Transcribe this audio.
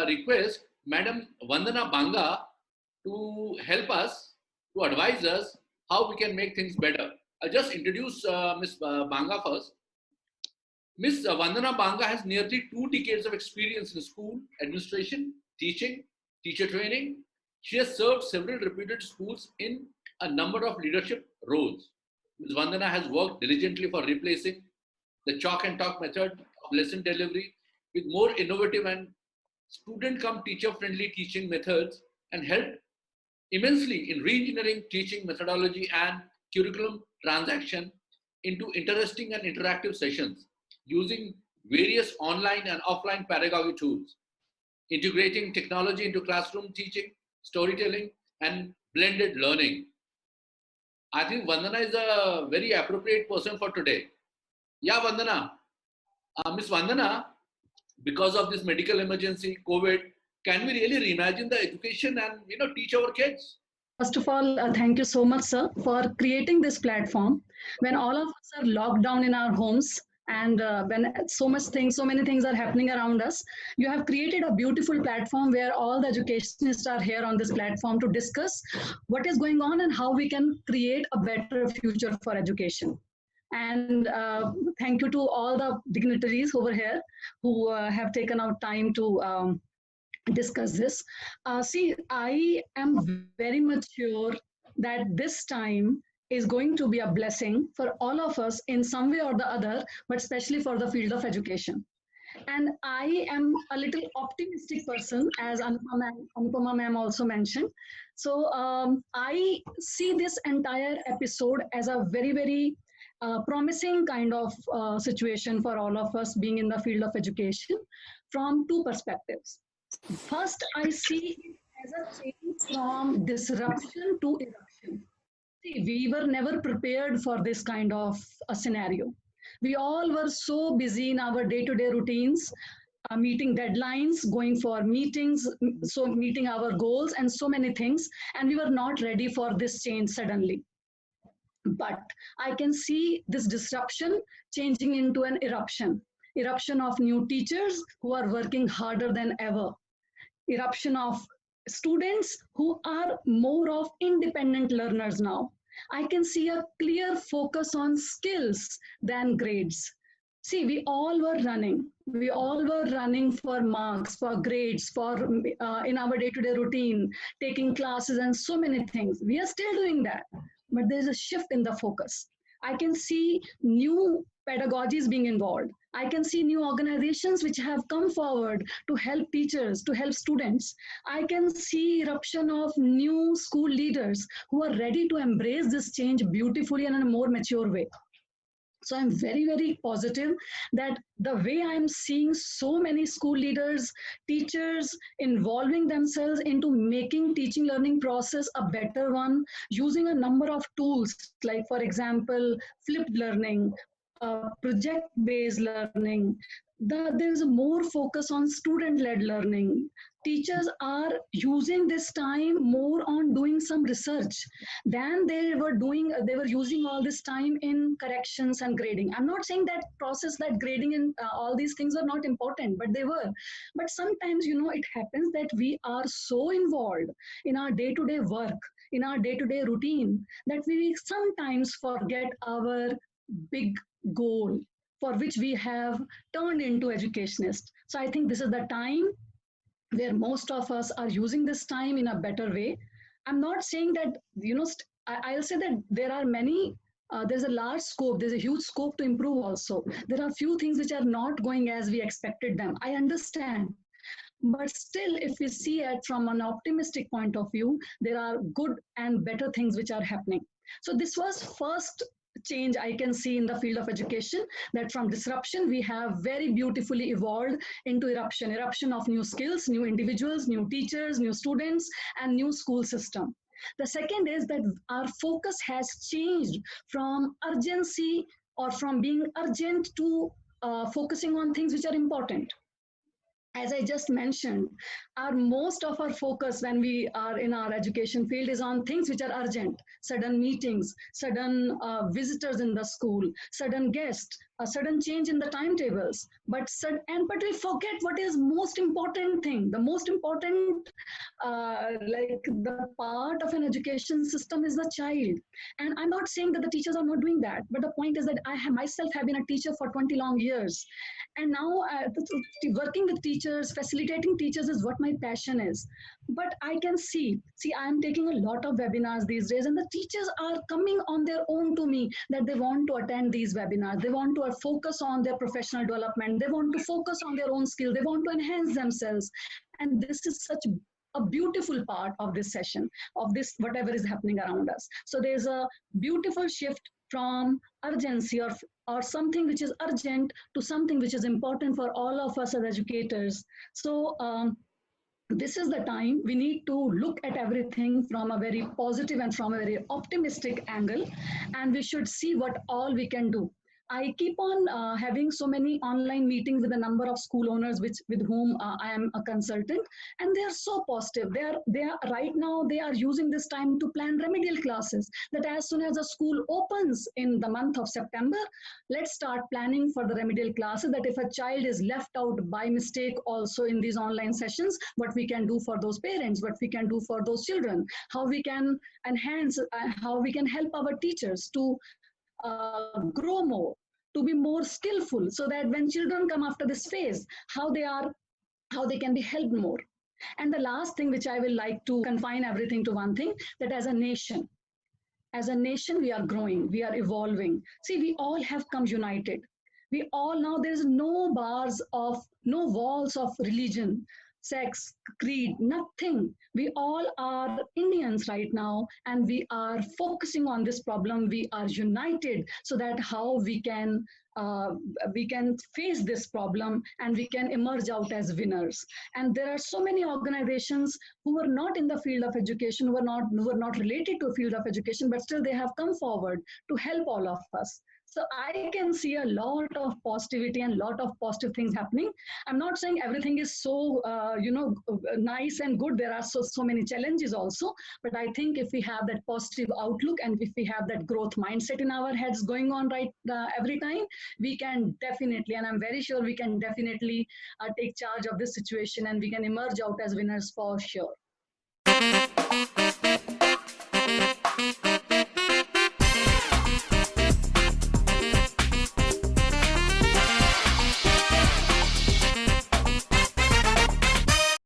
request Madam Vandana Banga to help us, to advise us how we can make things better. I'll just introduce Ms. Banga first. Ms. Vandana Banga has nearly 2 decades of experience in school administration, teaching, teacher training. She has served several reputed schools in a number of leadership roles. Ms. Vandana has worked diligently for replacing the chalk and talk method of lesson delivery with more innovative and student come teacher friendly teaching methods, and helped immensely in re-engineering teaching methodology and curriculum transaction into interesting and interactive sessions using various online and offline pedagogy tools, integrating technology into classroom teaching, storytelling, and blended learning. I think Vandana is a very appropriate person for today. Yeah, Vandana. Miss Vandana, because of this medical emergency, COVID, can we really reimagine the education and teach our kids? First of all, thank you so much, sir, for creating this platform. When all of us are locked down in our homes, and when so many things are happening around us, you have created a beautiful platform where all the educationists are here on this platform to discuss what is going on and how we can create a better future for education. And thank you to all the dignitaries over here who have taken out time to discuss this. See, I am very much sure that this time is going to be a blessing for all of us in some way or the other, but especially for the field of education. And I am a little optimistic person, as Anupama ma'am also mentioned. So I see this entire episode as a very promising kind of situation for all of us being in the field of education from two perspectives. First, I see it as a change from disruption to eruption. See, we were never prepared for this kind of a scenario. We all were so busy in our day-to-day routines, meeting deadlines, going for meetings, so meeting our goals and so many things, and we were not ready for this change suddenly. But I can see this disruption changing into an eruption of new teachers who are working harder than ever, eruption of students who are more of independent learners now. I can see a clear focus on skills than grades. See, we all were running for marks, for grades, for in our day-to-day routine, taking classes and so many things. We are still doing that, but there's a shift in the focus. I can see new pedagogies being involved. I can see new organizations which have come forward to help teachers, to help students. I can see eruption of new school leaders who are ready to embrace this change beautifully and in a more mature way. So I'm very positive that the way I'm seeing so many school leaders, teachers involving themselves into making teaching learning process a better one, using a number of tools like, for example, flipped learning, project-based learning. There's a more focus on student-led learning. Teachers are using this time more on doing some research than they were using all this time in corrections and grading. I'm not saying that process, that grading and all these things are not important, but they were. But sometimes, it happens that we are so involved in our day-to-day work, in our day-to-day routine, that we sometimes forget our big goal for which we have turned into educationists. So I think this is the time where most of us are using this time in a better way. I'm not saying that, I'll say that there are many, there's a large scope, there's a huge scope to improve also. There are few things which are not going as we expected them. I understand. But still, if we see it from an optimistic point of view, there are good and better things which are happening. So this was first change I can see in the field of education, that from disruption we have very beautifully evolved into eruption of new skills, new individuals, new teachers, new students, and new school system. The second is that our focus has changed from urgency or from being urgent to focusing on things which are important. as I just mentioned, our most of our focus when we are in our education field is on things which are urgent, sudden meetings, sudden visitors in the school, sudden guests, a sudden change in the timetables. But we forget what is most important thing. The most important, like the part of an education system is the child. And I'm not saying that the teachers are not doing that, but the point is that I have myself have been a teacher for 20 long years, and now working with teachers, facilitating teachers is what my passion is. But I can see I am taking a lot of webinars these days, and the teachers are coming on their own to me that they want to attend these webinars, they want to focus on their professional development, they want to focus on their own skill, they want to enhance themselves. And this is such a beautiful part of this session, of this whatever is happening around us. So there's a beautiful shift from urgency or something which is urgent to something which is important for all of us as educators. So this is the time we need to look at everything from a very positive and from a very optimistic angle, and we should see what all we can do. I keep on having so many online meetings with a number of school owners with whom I am a consultant, and they are so positive. They are right now they are using this time to plan remedial classes. That as soon as the school opens in the month of September, let's start planning for the remedial classes. That if a child is left out by mistake also in these online sessions, what we can do for those parents, what we can do for those children, how we can enhance, how we can help our teachers to grow more, to be more skillful, so that when children come after this phase, how they can be helped more. And the last thing which I will like to confine everything to one thing, that as a nation we are growing, we are evolving. See, we all have come united. We all now, there's no bars of, no walls of religion, sex, creed, nothing. We all are Indians right now, and we are focusing on this problem. We are united so that how uh, we can face this problem and we can emerge out as winners. And there are so many organizations who are not in the field of education, who are not related to a field of education, but still they have come forward to help all of us. So I can see a lot of positivity and lot of positive things happening. I'm not saying everything is so nice and good. There are so many challenges also, but I think if we have that positive outlook and if we have that growth mindset in our heads going on right every time, we can definitely, and I'm very sure we can definitely take charge of this situation and we can emerge out as winners for sure.